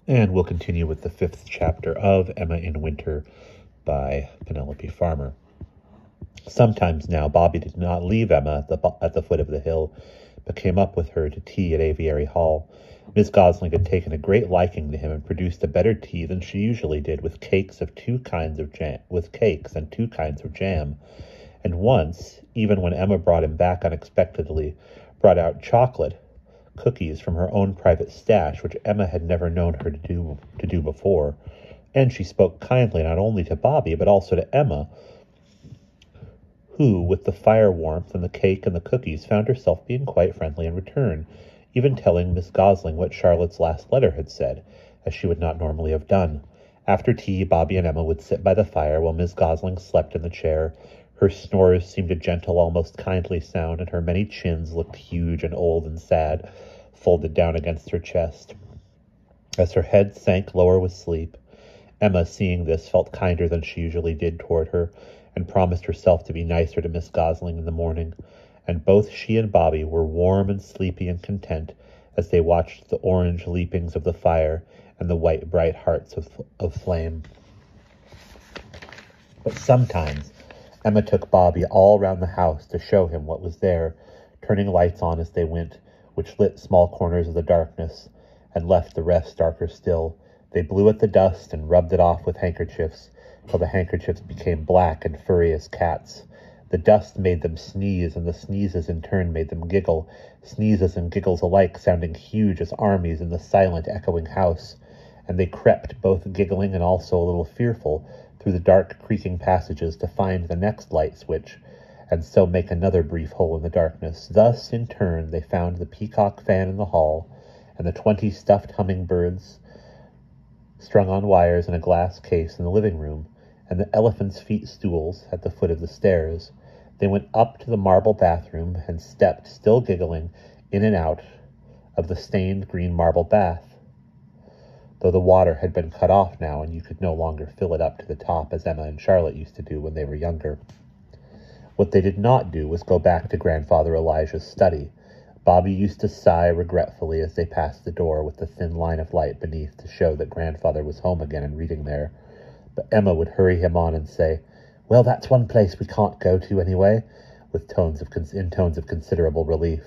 And we'll continue with the 5th chapter of Emma in Winter by Penelope Farmer. Sometimes now Bobby did not leave Emma at the foot of the hill, but came up with her to tea at Aviary Hall. Miss Gosling had taken a great liking to him and produced a better tea than she usually did, with cakes and 2 kinds of jam. And once, even when Emma brought him back unexpectedly, brought out chocolate cookies from her own private stash, which Emma had never known her to do before. And she spoke kindly not only to Bobby, but also to Emma, who, with the fire warmth and the cake and the cookies, found herself being quite friendly in return, even telling Miss Gosling what Charlotte's last letter had said, as she would not normally have done. After tea, Bobby and Emma would sit by the fire while Miss Gosling slept in the chair. Her snores seemed a gentle, almost kindly sound, and her many chins looked huge and old and sad, folded down against her chest. As her head sank lower with sleep, Emma, seeing this, felt kinder than she usually did toward her, and promised herself to be nicer to Miss Gosling in the morning, and both she and Bobby were warm and sleepy and content as they watched the orange leapings of the fire and the white bright hearts of flame. But sometimes Emma took Bobby all round the house to show him what was there, turning lights on as they went, which lit small corners of the darkness, and left the rest darker still. They blew at the dust and rubbed it off with handkerchiefs, till the handkerchiefs became black and furry as cats. The dust made them sneeze, and the sneezes in turn made them giggle, sneezes and giggles alike sounding huge as armies in the silent, echoing house. And they crept, both giggling and also a little fearful, through the dark, creaking passages to find the next light switch, and so make another brief hole in the darkness. Thus, in turn, they found the peacock fan in the hall, and the 20 stuffed hummingbirds strung on wires in a glass case in the living room, and the elephant's feet stools at the foot of the stairs. They went up to the marble bathroom and stepped, still giggling, in and out of the stained green marble bath, though the water had been cut off now, and you could no longer fill it up to the top as Emma and Charlotte used to do when they were younger. What they did not do was go back to Grandfather Elijah's study. Bobby used to sigh regretfully as they passed the door with the thin line of light beneath to show that Grandfather was home again and reading there. But Emma would hurry him on and say, "Well, that's one place we can't go to anyway," with tones of considerable relief.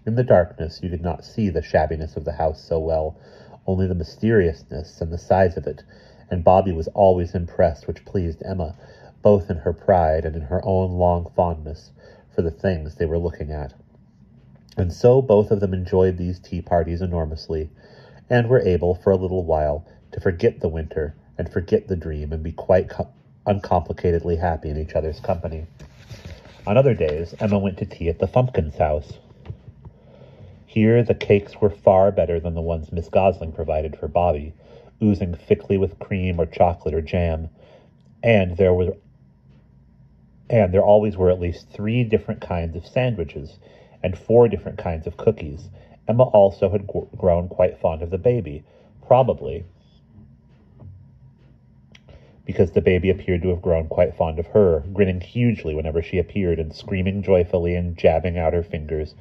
In the darkness you did not see the shabbiness of the house so well, only the mysteriousness and the size of it, and Bobby was always impressed, which pleased Emma, both in her pride and in her own long fondness for the things they were looking at. And so both of them enjoyed these tea parties enormously, and were able, for a little while, to forget the winter and forget the dream and be quite uncomplicatedly happy in each other's company. On other days, Emma went to tea at the Fumpkins' house. Here the cakes were far better than the ones Miss Gosling provided for Bobby, oozing thickly with cream or chocolate or jam, and there always were at least 3 different kinds of sandwiches and 4 different kinds of cookies. Emma also had grown quite fond of the baby, probably because the baby appeared to have grown quite fond of her, grinning hugely whenever she appeared and screaming joyfully and jabbing out her fingers.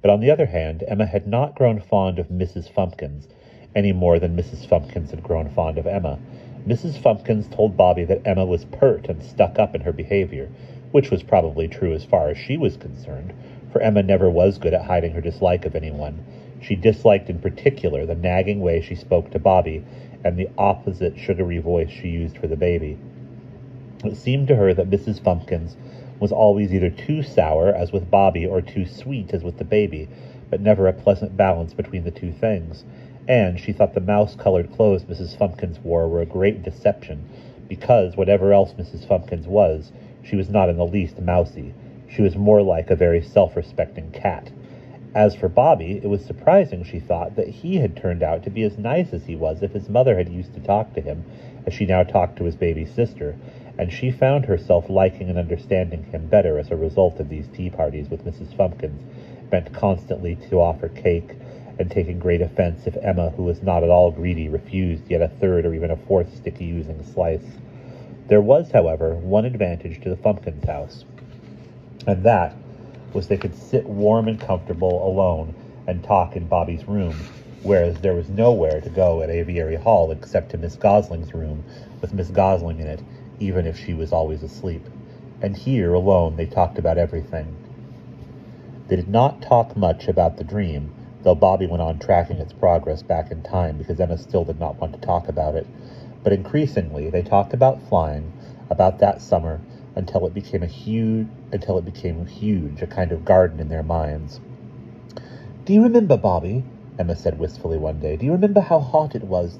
But on the other hand, Emma had not grown fond of Mrs. Fumpkins any more than Mrs. Fumpkins had grown fond of Emma. Mrs. Fumpkins told Bobby that Emma was pert and stuck up in her behavior, which was probably true as far as she was concerned, for Emma never was good at hiding her dislike of anyone. She disliked in particular the nagging way she spoke to Bobby and the opposite sugary voice she used for the baby. It seemed to her that Mrs. Fumpkins was always either too sour, as with Bobby, or too sweet, as with the baby, but never a pleasant balance between the two things. And she thought the mouse-colored clothes Mrs. Fumpkins wore were a great deception, because, whatever else Mrs. Fumpkins was, she was not in the least mousy. She was more like a very self-respecting cat. As for Bobby, it was surprising, she thought, that he had turned out to be as nice as he was if his mother had used to talk to him, as she now talked to his baby sister, and she found herself liking and understanding him better as a result of these tea parties with Mrs. Fumpkins, bent constantly to offer cake, and taking great offense if Emma, who was not at all greedy, refused yet a third or even a fourth sticky oozing slice. There was, however, one advantage to the Fumpkins' house, and that was they could sit warm and comfortable alone and talk in Bobby's room, whereas there was nowhere to go at Aviary Hall except to Miss Gosling's room, with Miss Gosling in it, even if she was always asleep. And here alone they talked about everything. They did not talk much about the dream, though Bobby went on tracking its progress back in time because Emma still did not want to talk about it. But increasingly they talked about flying, about that summer, until it became huge, a kind of garden in their minds. "Do you remember, Bobby," Emma said wistfully one day, "do you remember how hot it was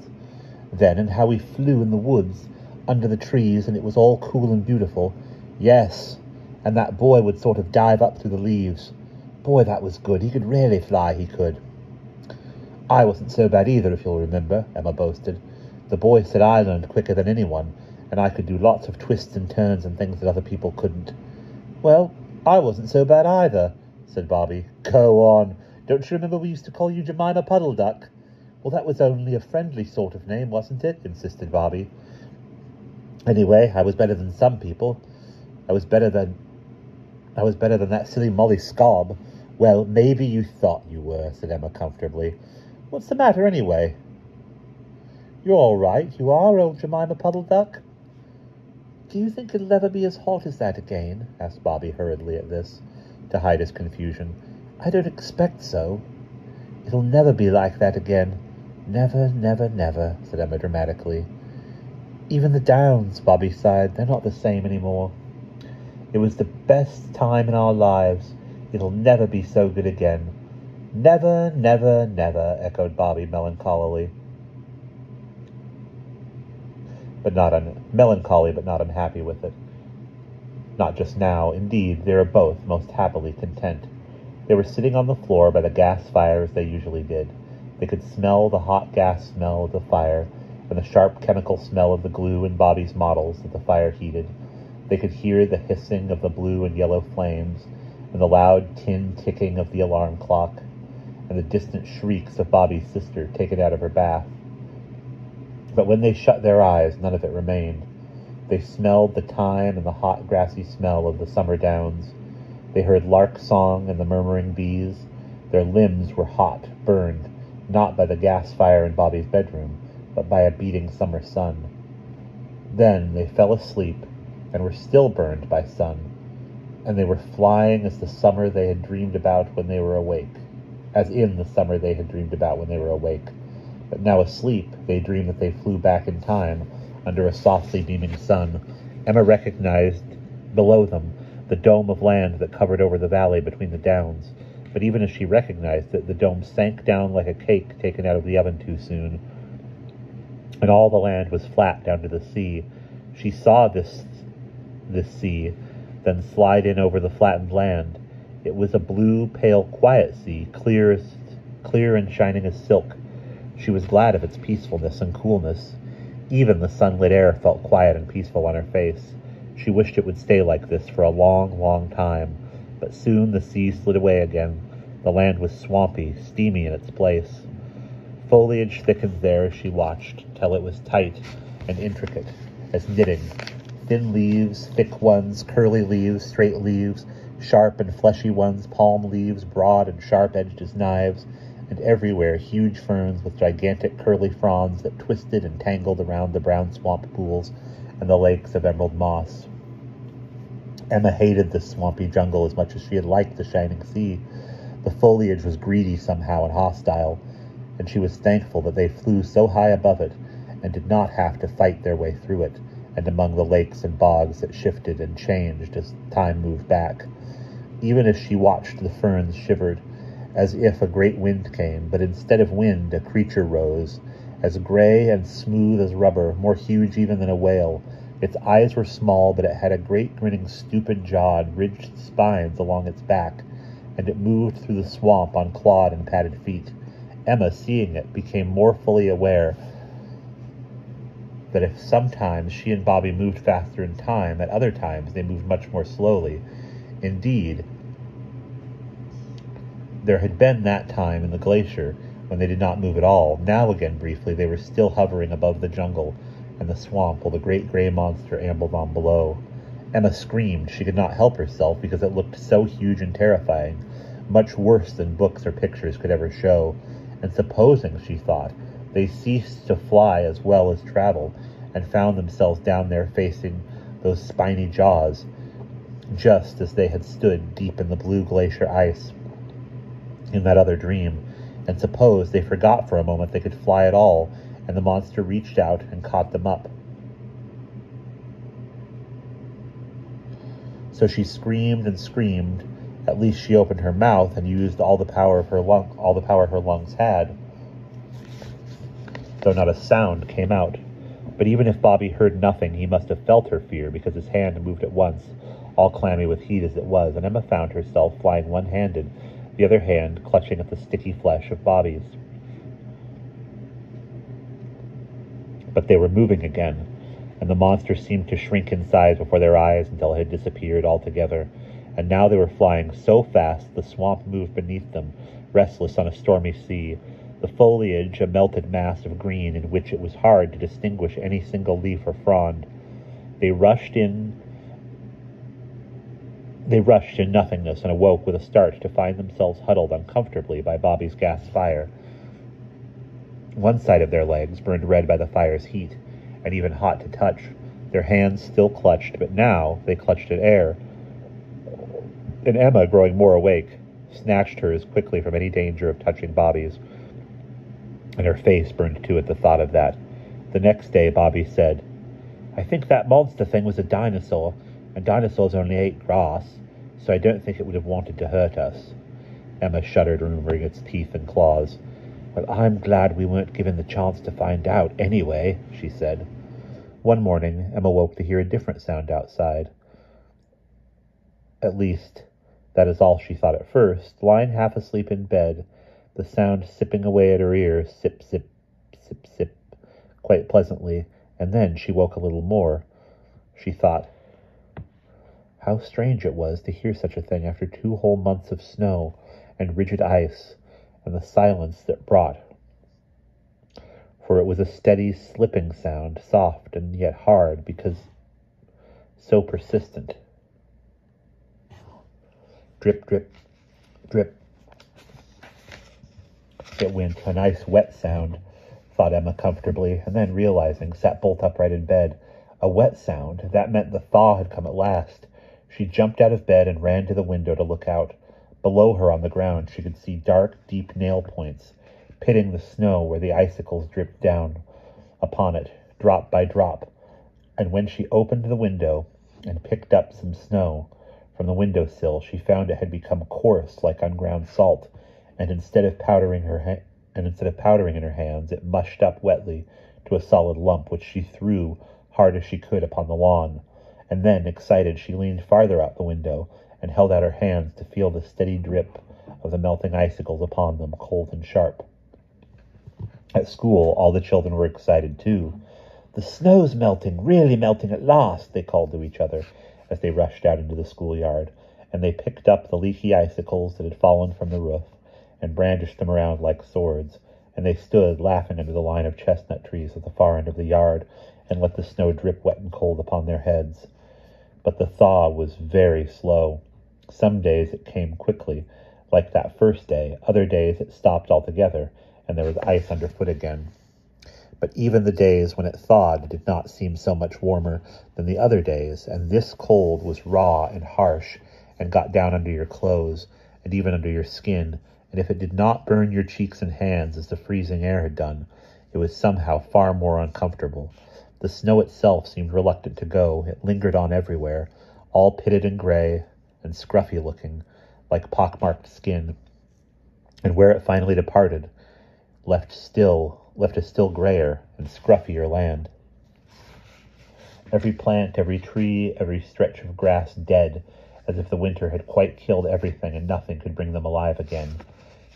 then, and how we flew in the woods, under the trees, and it was all cool and beautiful?" "Yes, and that boy would sort of dive up through the leaves. Boy, that was good. He could really fly, he could." "I wasn't so bad either, if you'll remember," Emma boasted. "The boy said I learned quicker than anyone, and I could do lots of twists and turns and things that other people couldn't." "Well, I wasn't so bad either," said Bobby. "Go on. Don't you remember we used to call you Jemima Puddle Duck?" "Well, that was only a friendly sort of name, wasn't it?" insisted Bobby. "Anyway, I was better than some people. I was better than that silly Molly Scobb." "Well, maybe you thought you were," said Emma comfortably. "What's the matter, anyway?" "You're all right, you are, old Jemima Puddle Duck." "Do you think it'll ever be as hot as that again?" asked Bobby hurriedly at this, to hide his confusion. "I don't expect so." "It'll never be like that again. Never, never, never," said Emma dramatically. "Even the Downs," Bobby sighed, "they're not the same anymore." "It was the best time in our lives. It'll never be so good again." "Never, never, never," echoed Bobby melancholy, but not unhappy with it. Not just now. Indeed, they were both most happily content. They were sitting on the floor by the gas fire as they usually did. They could smell the hot gas smell of the fire and the sharp chemical smell of the glue in Bobby's models that the fire heated. They could hear the hissing of the blue and yellow flames and the loud tin ticking of the alarm clock and the distant shrieks of Bobby's sister taken out of her bath. But when they shut their eyes, none of it remained. They smelled the thyme and the hot grassy smell of the summer downs. They heard lark song and the murmuring bees. Their limbs were hot, burned, not by the gas fire in Bobby's bedroom, but by a beating summer sun. Then they fell asleep and were still burned by sun, and they were flying as in the summer they had dreamed about when they were awake. But now asleep, they dreamed that they flew back in time under a softly beaming sun. Emma recognized below them the dome of land that covered over the valley between the downs. But even as she recognized it, the dome sank down like a cake taken out of the oven too soon, and all the land was flat down to the sea. She saw this sea then slide in over the flattened land. It was a blue, pale, quiet sea, clear and shining as silk. She was glad of its peacefulness and coolness. Even the sunlit air felt quiet and peaceful on her face. She wished it would stay like this for a long, long time. But soon the sea slid away again. The land was swampy, steamy in its place. Foliage thickened there as she watched, till it was tight and intricate as knitting. Thin leaves, thick ones, curly leaves, straight leaves, sharp and fleshy ones, palm leaves, broad and sharp-edged as knives, and everywhere huge ferns with gigantic curly fronds that twisted and tangled around the brown swamp pools and the lakes of emerald moss. Emma hated this swampy jungle as much as she had liked the shining sea. The foliage was greedy somehow and hostile, and she was thankful that they flew so high above it and did not have to fight their way through it and among the lakes and bogs that shifted and changed as time moved back. Even as she watched, the ferns shivered, as if a great wind came, but instead of wind, a creature rose, as gray and smooth as rubber, more huge even than a whale. Its eyes were small, but it had a great grinning stupid jaw and ridged spines along its back, and it moved through the swamp on clawed and padded feet. Emma, seeing it, became more fully aware that if sometimes she and Bobby moved faster in time, at other times they moved much more slowly. Indeed, there had been that time in the glacier when they did not move at all. Now again, briefly, they were still hovering above the jungle and the swamp while the great gray monster ambled on below. Emma screamed. She could not help herself because it looked so huge and terrifying, much worse than books or pictures could ever show, And supposing, she thought, they ceased to fly as well as travel, and found themselves down there facing those spiny jaws, just as they had stood deep in the blue glacier ice in that other dream, and suppose they forgot for a moment they could fly at all, and the monster reached out and caught them up. So she screamed and screamed. At least she opened her mouth and used all the power her lungs had, though not a sound came out. But even if Bobby heard nothing, he must have felt her fear, because his hand moved at once, all clammy with heat as it was, and Emma found herself flying one-handed, the other hand clutching at the sticky flesh of Bobby's. But they were moving again, and the monster seemed to shrink in size before their eyes until it had disappeared altogether. And now they were flying so fast the swamp moved beneath them, restless on a stormy sea, the foliage a melted mass of green in which it was hard to distinguish any single leaf or frond. They rushed in nothingness and awoke with a start to find themselves huddled uncomfortably by Bobby's gas fire. One side of their legs burned red by the fire's heat, and even hot to touch. Their hands still clutched, but now they clutched at air. And Emma, growing more awake, snatched hers quickly from any danger of touching Bobby's, and her face burned too at the thought of that. The next day, Bobby said, "I think that monster thing was a dinosaur, and dinosaurs only ate grass, so I don't think it would have wanted to hurt us." Emma shuddered, remembering its teeth and claws. "Well, I'm glad we weren't given the chance to find out anyway," she said. One morning, Emma woke to hear a different sound outside. At least, that is all she thought at first. Lying half asleep in bed, the sound sipping away at her ear, sip, sip, sip, sip, quite pleasantly, and then she woke a little more. She thought, how strange it was to hear such a thing after 2 whole months of snow and rigid ice, and the silence that brought. For it was a steady, slipping sound, soft and yet hard, because so persistent. Drip, drip, drip. It went, a nice wet sound, thought Emma comfortably, and then, realizing, sat bolt upright in bed. A wet sound? That meant the thaw had come at last. She jumped out of bed and ran to the window to look out. Below her on the ground she could see dark, deep nail points, pitting the snow where the icicles dripped down upon it, drop by drop. And when she opened the window and picked up some snow from the windowsill, she found it had become coarse like unground salt, and instead of powdering in her hands, it mushed up wetly to a solid lump, which she threw hard as she could upon the lawn. And then, excited, she leaned farther out the window and held out her hands to feel the steady drip of the melting icicles upon them, cold and sharp. At school, all the children were excited too. "The snow's melting, really melting at last," they called to each other as they rushed out into the schoolyard, and they picked up the leaky icicles that had fallen from the roof and brandished them around like swords, and they stood laughing under the line of chestnut trees at the far end of the yard and let the snow drip wet and cold upon their heads. But the thaw was very slow. Some days it came quickly, like that first day. Other days it stopped altogether, and there was ice underfoot again. But even the days when it thawed did not seem so much warmer than the other days, and this cold was raw and harsh, and got down under your clothes, and even under your skin, and if it did not burn your cheeks and hands as the freezing air had done, it was somehow far more uncomfortable. The snow itself seemed reluctant to go. It lingered on everywhere, all pitted and gray and scruffy-looking, like pock-marked skin, and where it finally departed, left a still grayer and scruffier land. Every plant, every tree, every stretch of grass dead, as if the winter had quite killed everything and nothing could bring them alive again.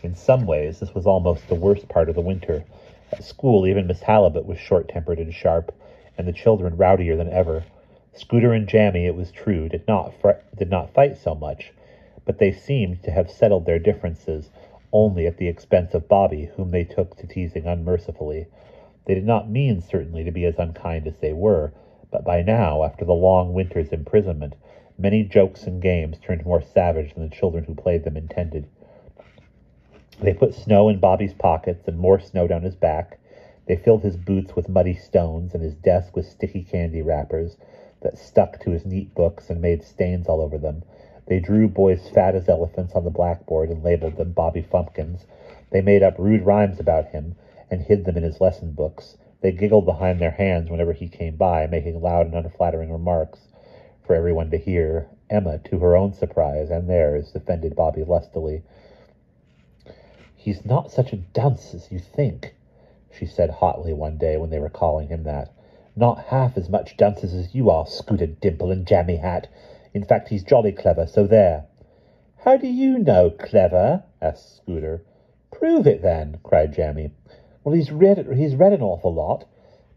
In some ways, this was almost the worst part of the winter. At school, even Miss Halibut was short-tempered and sharp, and the children rowdier than ever. Scooter and Jammy, it was true, did not fight so much, but they seemed to have settled their differences only at the expense of Bobby, whom they took to teasing unmercifully. They did not mean, certainly, to be as unkind as they were, but by now, after the long winter's imprisonment, many jokes and games turned more savage than the children who played them intended. They put snow in Bobby's pockets and more snow down his back. They filled his boots with muddy stones and his desk with sticky candy wrappers that stuck to his neat books and made stains all over them. They drew boys fat as elephants on the blackboard and labeled them Bobby Fumpkins. They made up rude rhymes about him and hid them in his lesson books. They giggled behind their hands whenever he came by, making loud and unflattering remarks for everyone to hear. Emma, to her own surprise and theirs, defended Bobby lustily. "He's not such a dunce as you think," she said hotly one day when they were calling him that. "Not half as much dunces as you are, Scooter Dimple and Jammy Hat. In fact, he's jolly clever, so there." "How do you know clever?" asked Scooter. "Prove it, then," cried Jammy. "Well, he's read an awful lot,"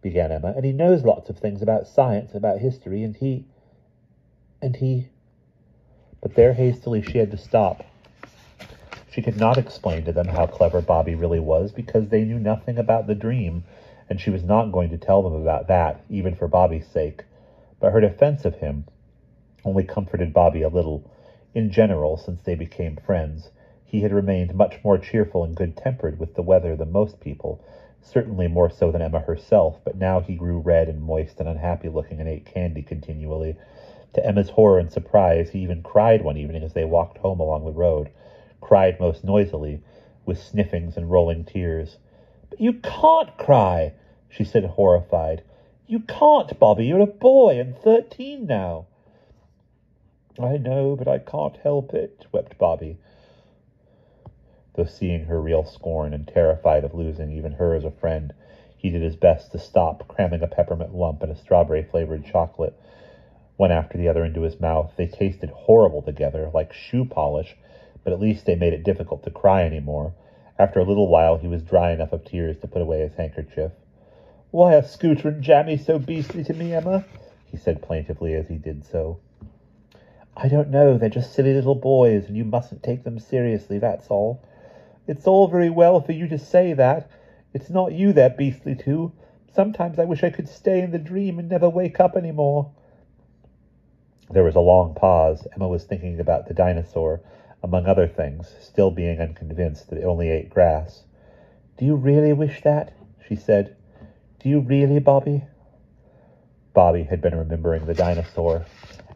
began Emma, "and he knows lots of things about science, about history, and he... But there hastily she had to stop. She could not explain to them how clever Bobby really was, because they knew nothing about the dream, and she was not going to tell them about that, even for Bobby's sake. But her defense of him only comforted Bobby a little. In general, since they became friends, he had remained much more cheerful and good-tempered with the weather than most people, certainly more so than Emma herself, but now he grew red and moist and unhappy-looking and ate candy continually. To Emma's horror and surprise, he even cried one evening as they walked home along the road, cried most noisily, with sniffings and rolling tears. "But you can't cry," she said, horrified. "You can't, Bobby. You're a boy and 13 now." "I know, but I can't help it," wept Bobby, though seeing her real scorn and terrified of losing even her as a friend, he did his best to stop, cramming a peppermint lump and a strawberry-flavored chocolate, one after the other, into his mouth. They tasted horrible together, like shoe polish, but at least they made it difficult to cry any more. After a little while he was dry enough of tears to put away his handkerchief. "Why are Scooter and Jammy so beastly to me, Emma?" he said plaintively as he did so. "I don't know. They're just silly little boys, and you mustn't take them seriously, that's all." "It's all very well for you to say that. It's not you they're beastly to. Sometimes I wish I could stay in the dream and never wake up any more." There was a long pause. Emma was thinking about the dinosaur, among other things, still being unconvinced that it only ate grass. "Do you really wish that?" she said. "Do you really, Bobby?" Bobby had been remembering the dinosaur,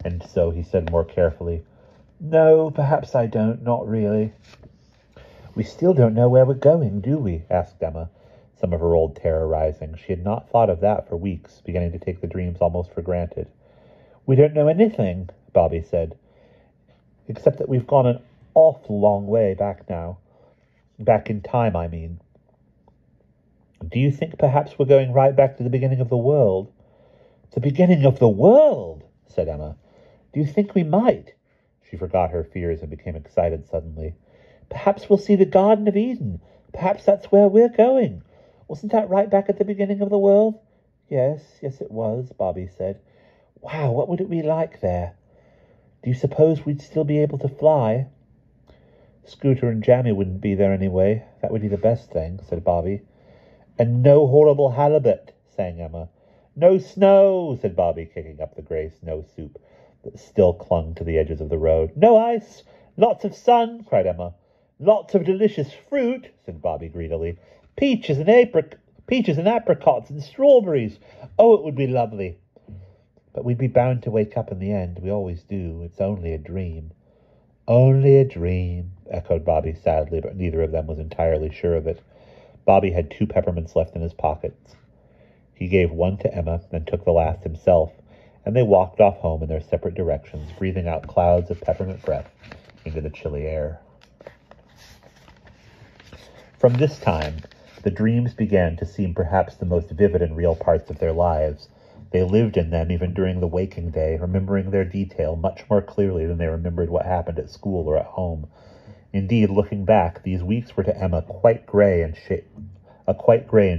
and so he said more carefully, "No, perhaps I don't, not really." "We still don't know where we're going, do we?" asked Emma, some of her old terror rising. She had not thought of that for weeks, beginning to take the dreams almost for granted. "We don't know anything," Bobby said, "except that we've gone an awful long way back now. Back in time, I mean." "Do you think perhaps we're going right back to the beginning of the world?" "The beginning of the world?" said Emma. "Do you think we might?" She forgot her fears and became excited suddenly. "Perhaps we'll see the Garden of Eden. Perhaps that's where we're going. Wasn't that right back at the beginning of the world?" Yes, it was," Bobby said. "Wow, what would it be like there? Do you suppose we'd still be able to fly?" "Scooter and Jammy wouldn't be there anyway. That would be the best thing," said Bobby. "And no horrible halibut," sang Emma. "No snow," said Bobby, kicking up the grey snow soup that still clung to the edges of the road. "No ice. Lots of sun," cried Emma. "Lots of delicious fruit," said Bobby greedily. Peaches and apricots and strawberries. Oh, it would be lovely." "But we'd be bound to wake up in the end. We always do. It's only a dream." "Only a dream," echoed Bobby sadly, but neither of them was entirely sure of it. Bobby had 2 peppermints left in his pockets. He gave one to Emma and took the last himself, and they walked off home in their separate directions, breathing out clouds of peppermint breath into the chilly air. From this time, the dreams began to seem perhaps the most vivid and real parts of their lives. They lived in them even during the waking day, remembering their detail much more clearly than they remembered what happened at school or at home. Indeed, looking back, these weeks were to Emma a quite grey and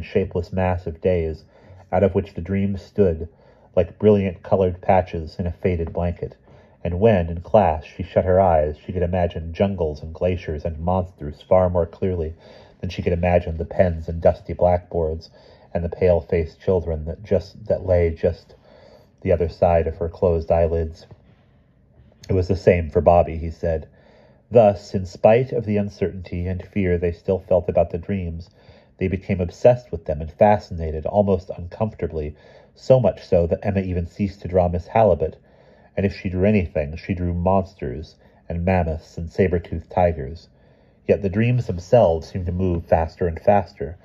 shapeless mass of days, out of which the dreams stood, like brilliant colored patches in a faded blanket. And when, in class, she shut her eyes, she could imagine jungles and glaciers and monsters far more clearly than she could imagine the pens and dusty blackboards and the pale-faced children that lay just the other side of her closed eyelids. It was the same for Bobby, he said. Thus, in spite of the uncertainty and fear they still felt about the dreams, they became obsessed with them and fascinated, almost uncomfortably, so much so that Emma even ceased to draw Miss Halibut, and if she drew anything, she drew monsters and mammoths and saber-toothed tigers. Yet the dreams themselves seemed to move faster and faster.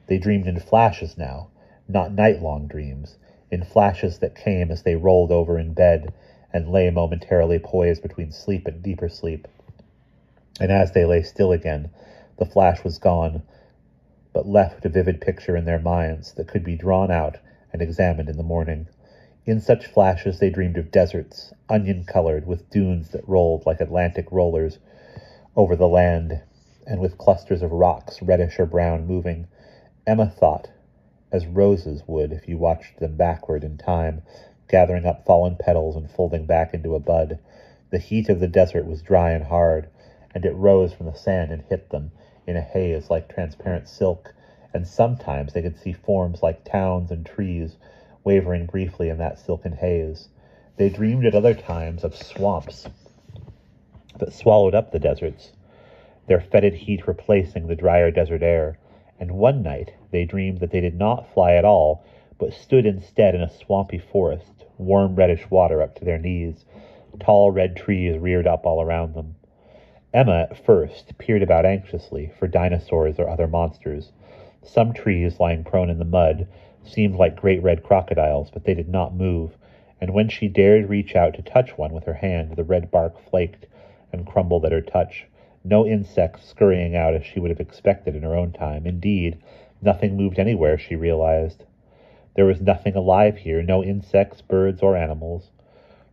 They dreamed in flashes now, not night-long dreams, in flashes that came as they rolled over in bed and lay momentarily poised between sleep and deeper sleep. And as they lay still again, the flash was gone, but left a vivid picture in their minds that could be drawn out and examined in the morning. In such flashes they dreamed of deserts, onion-colored, with dunes that rolled like Atlantic rollers over the land, and with clusters of rocks, reddish or brown, moving, Emma thought, as roses would if you watched them backward in time, gathering up fallen petals and folding back into a bud. The heat of the desert was dry and hard, and it rose from the sand and hit them in a haze like transparent silk, and sometimes they could see forms like towns and trees wavering briefly in that silken haze. They dreamed at other times of swamps that swallowed up the deserts, their fetid heat replacing the drier desert air, and one night they dreamed that they did not fly at all, but stood instead in a swampy forest, warm reddish water up to their knees, tall red trees reared up all around them. Emma, at first, peered about anxiously for dinosaurs or other monsters. Some trees, lying prone in the mud, seemed like great red crocodiles, but they did not move, and when she dared reach out to touch one with her hand, the red bark flaked and crumbled at her touch. No insects scurrying out as she would have expected in her own time. Indeed, nothing moved anywhere, she realized. There was nothing alive here, no insects, birds, or animals.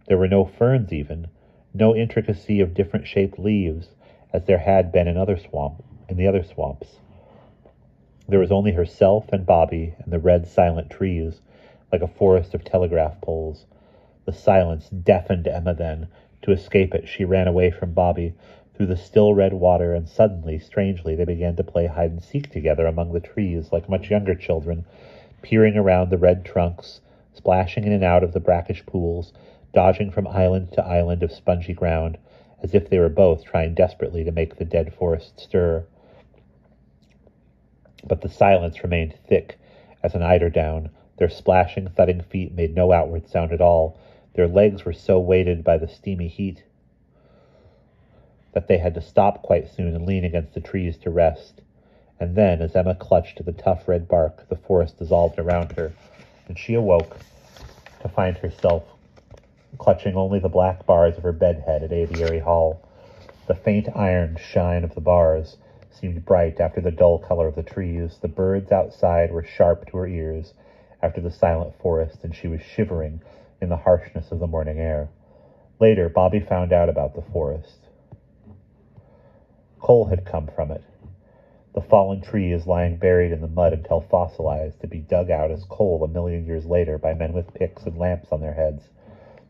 There were no ferns even, no intricacy of different-shaped leaves, as there had been in the other swamps. There was only herself and Bobby and the red silent trees, like a forest of telegraph poles. The silence deafened Emma then. To escape it, she ran away from Bobby, through the still red water, and suddenly, strangely, they began to play hide-and-seek together among the trees, like much younger children, peering around the red trunks, splashing in and out of the brackish pools, dodging from island to island of spongy ground, as if they were both trying desperately to make the dead forest stir. But the silence remained thick as an eiderdown. Their splashing, thudding feet made no outward sound at all. Their legs were so weighted by the steamy heat that they had to stop quite soon and lean against the trees to rest. And then, as Emma clutched to the tough red bark, the forest dissolved around her, and she awoke to find herself clutching only the black bars of her bedhead at Aviary Hall. The faint iron shine of the bars seemed bright after the dull color of the trees. The birds outside were sharp to her ears after the silent forest, and she was shivering in the harshness of the morning air. Later, Bobby found out about the forest. Coal had come from it. The fallen trees lying buried in the mud until fossilized, to be dug out as coal 1,000,000 years later by men with picks and lamps on their heads.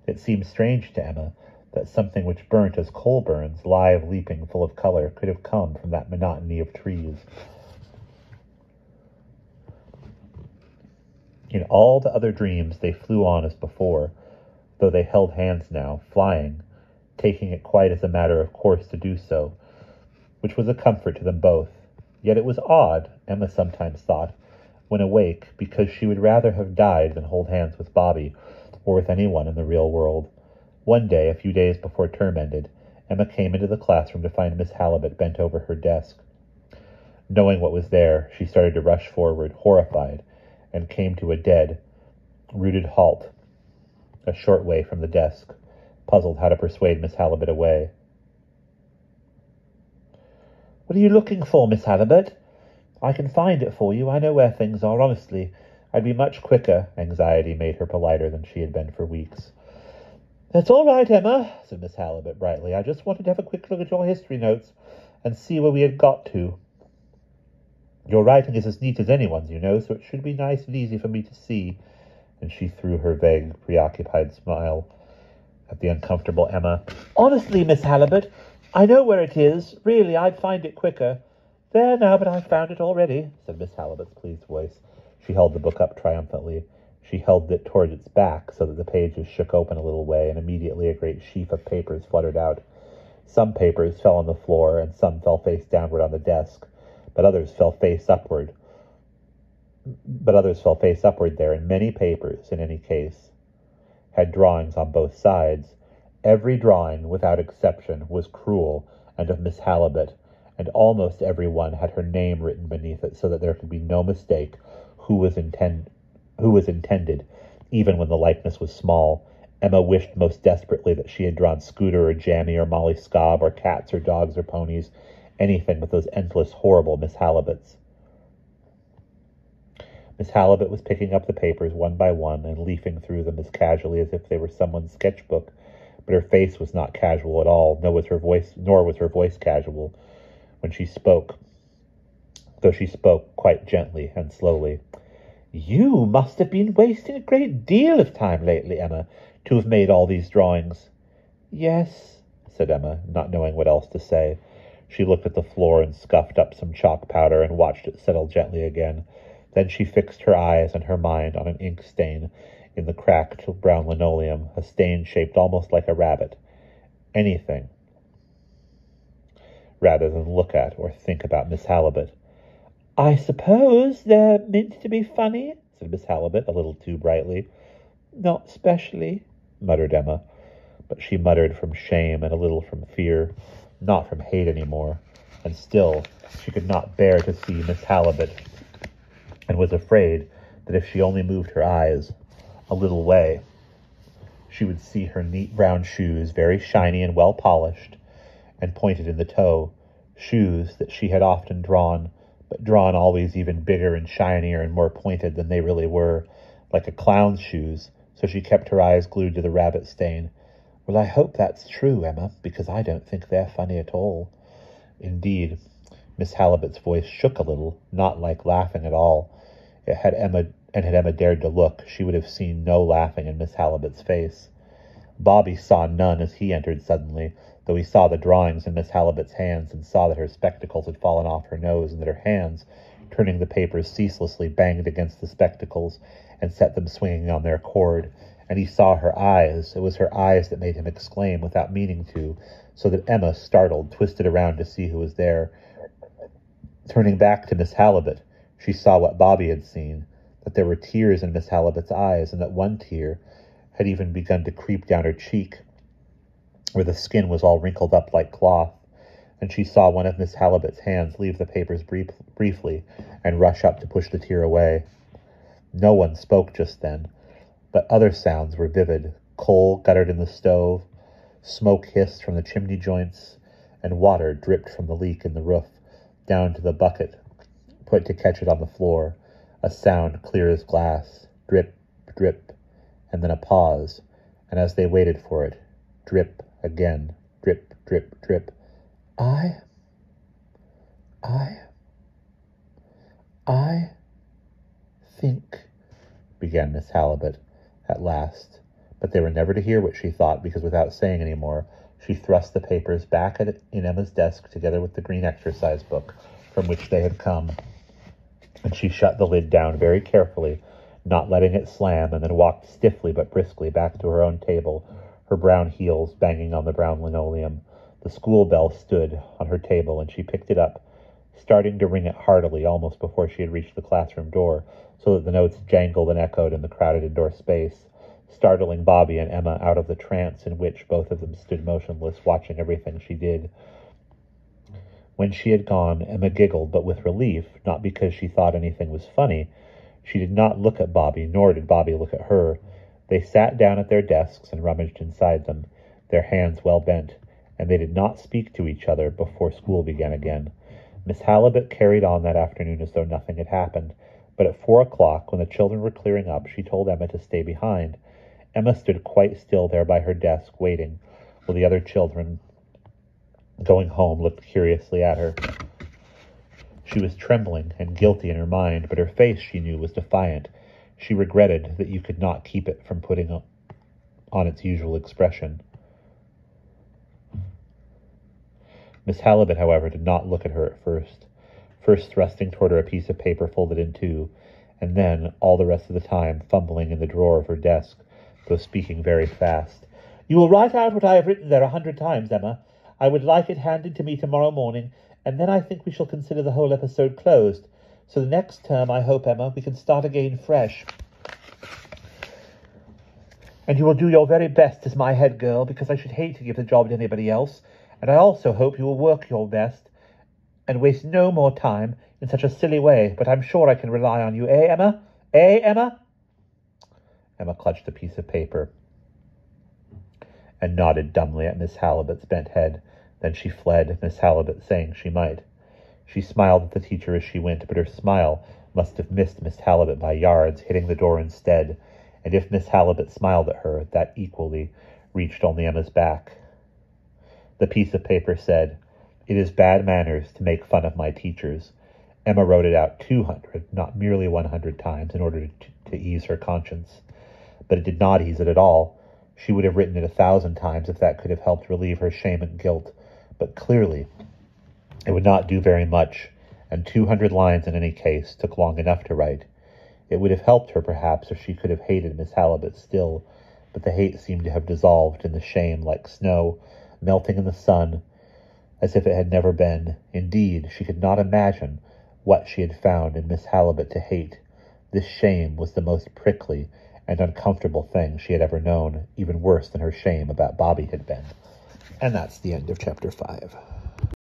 It seemed strange to Emma that something which burnt as coal burns, live, leaping, full of color, could have come from that monotony of trees. In all the other dreams they flew on as before, though they held hands now, flying, taking it quite as a matter of course to do so, which was a comfort to them both. Yet it was odd, Emma sometimes thought, when awake, because she would rather have died than hold hands with Bobby, or with anyone in the real world. One day, a few days before term ended, Emma came into the classroom to find Miss Halibut bent over her desk. Knowing what was there, she started to rush forward, horrified, and came to a dead, rooted halt, a short way from the desk, puzzled how to persuade Miss Halibut away. "What are you looking for, Miss Halibut? I can find it for you. I know where things are, honestly. I'd be much quicker." Anxiety made her politer than she had been for weeks. "That's all right, Emma," said Miss Halibut brightly. "I just wanted to have a quick look at your history notes and see where we had got to. Your writing is as neat as anyone's, you know, so it should be nice and easy for me to see." And she threw her vague, preoccupied smile at the uncomfortable Emma. "Honestly, Miss Halibut, I know where it is. Really, I'd find it quicker." "There now, but I've found it already," said Miss Halibut's pleased voice. She held the book up triumphantly. She held it toward its back so that the pages shook open a little way, and immediately a great sheaf of papers fluttered out. Some papers fell on the floor, and some fell face downward on the desk, but others fell face upward. There, and many papers, in any case, had drawings on both sides. Every drawing, without exception, was cruel and of Miss Halibut, and almost every one had her name written beneath it, so that there could be no mistake who was intended, even when the likeness was small. Emma wished most desperately that she had drawn Scooter or Jammy or Molly Scobb or cats or dogs or ponies, anything but those endless, horrible Miss Halibuts. Miss Halibut was picking up the papers one by one and leafing through them as casually as if they were someone's sketchbook, but her face was not casual at all, nor was her voice casual when she spoke, though she spoke quite gently and slowly. "You must have been wasting a great deal of time lately, Emma, to have made all these drawings." "Yes," said Emma, not knowing what else to say. She looked at the floor and scuffed up some chalk powder and watched it settle gently again. Then she fixed her eyes and her mind on an ink stain in the cracked brown linoleum, a stain shaped almost like a rabbit. Anything rather than look at or think about Miss Halibut. "I suppose they're meant to be funny," said Miss Halibut, a little too brightly. "Not specially," muttered Emma, but she muttered from shame and a little from fear, not from hate any more, and still she could not bear to see Miss Halibut, and was afraid that if she only moved her eyes a little way, she would see her neat brown shoes, very shiny and well polished, and pointed in the toe, shoes that she had often drawn, but drawn always even bigger and shinier and more pointed than they really were, like a clown's shoes, so she kept her eyes glued to the rabbit stain. "Well, I hope that's true, Emma, because I don't think they're funny at all." Indeed, Miss Halibut's voice shook a little, not like laughing at all. Had Emma dared to look, she would have seen no laughing in Miss Halibut's face. Bobby saw none as he entered suddenly, though he saw the drawings in Miss Halibut's hands and saw that her spectacles had fallen off her nose and that her hands, turning the papers ceaselessly, banged against the spectacles and set them swinging on their cord. And he saw her eyes. It was her eyes that made him exclaim without meaning to, so that Emma, startled, twisted around to see who was there. Turning back to Miss Halibut, she saw what Bobby had seen, that there were tears in Miss Halibut's eyes, and that one tear had even begun to creep down her cheek, where the skin was all wrinkled up like cloth, and she saw one of Miss Halibut's hands leave the papers briefly and rush up to push the tear away. No one spoke just then, but other sounds were vivid. Coal guttered in the stove, smoke hissed from the chimney joints, and water dripped from the leak in the roof down to the bucket put to catch it on the floor, a sound clear as glass, drip, drip, and then a pause, and as they waited for it, drip again, drip, drip, drip. I think, began Miss Halibut at last, but they were never to hear what she thought, because without saying any more, she thrust the papers back in Emma's desk together with the green exercise book from which they had come, and she shut the lid down very carefully, not letting it slam, and then walked stiffly but briskly back to her own table, her brown heels banging on the brown linoleum. The school bell stood on her table, and she picked it up, starting to ring it heartily almost before she had reached the classroom door, so that the notes jangled and echoed in the crowded indoor space, startling Bobby and Emma out of the trance in which both of them stood motionless, watching everything she did. When she had gone, Emma giggled, but with relief, not because she thought anything was funny. She did not look at Bobby, nor did Bobby look at her. They sat down at their desks and rummaged inside them, their hands well bent, and they did not speak to each other before school began again. Miss Halibut carried on that afternoon as though nothing had happened, but at 4:00, when the children were clearing up, she told Emma to stay behind. Emma stood quite still there by her desk, waiting, while the other children, going home, looked curiously at her. She was trembling and guilty in her mind, but her face, she knew, was defiant. She regretted that you could not keep it from putting on its usual expression. Miss Halibut, however, did not look at her at first thrusting toward her a piece of paper folded in two, and then, all the rest of the time, fumbling in the drawer of her desk, though speaking very fast. "You will write out what I have written there 100 times, Emma. I would like it handed to me tomorrow morning, and then I think we shall consider the whole episode closed. So the next term, I hope, Emma, we can start again fresh. And you will do your very best as my head girl, because I should hate to give the job to anybody else. And I also hope you will work your best and waste no more time in such a silly way. But I'm sure I can rely on you, eh, Emma? Eh, Emma? Emma clutched a piece of paper and nodded dumbly at Miss Halibut's bent head. Then she fled, Miss Halibut saying she might. She smiled at the teacher as she went, but her smile must have missed Miss Halibut by yards, hitting the door instead. And if Miss Halibut smiled at her, that equally reached only Emma's back. The piece of paper said, "It is bad manners to make fun of my teachers." Emma wrote it out 200, not merely 100 times, in order to ease her conscience. But it did not ease it at all. She would have written it 1,000 times if that could have helped relieve her shame and guilt. But clearly, it would not do very much, and 200 lines in any case took long enough to write. It would have helped her, perhaps, if she could have hated Miss Halibut still, but the hate seemed to have dissolved in the shame like snow, melting in the sun, as if it had never been. Indeed, she could not imagine what she had found in Miss Halibut to hate. This shame was the most prickly and uncomfortable thing she had ever known, even worse than her shame about Bobby had been. And that's the end of Chapter 5.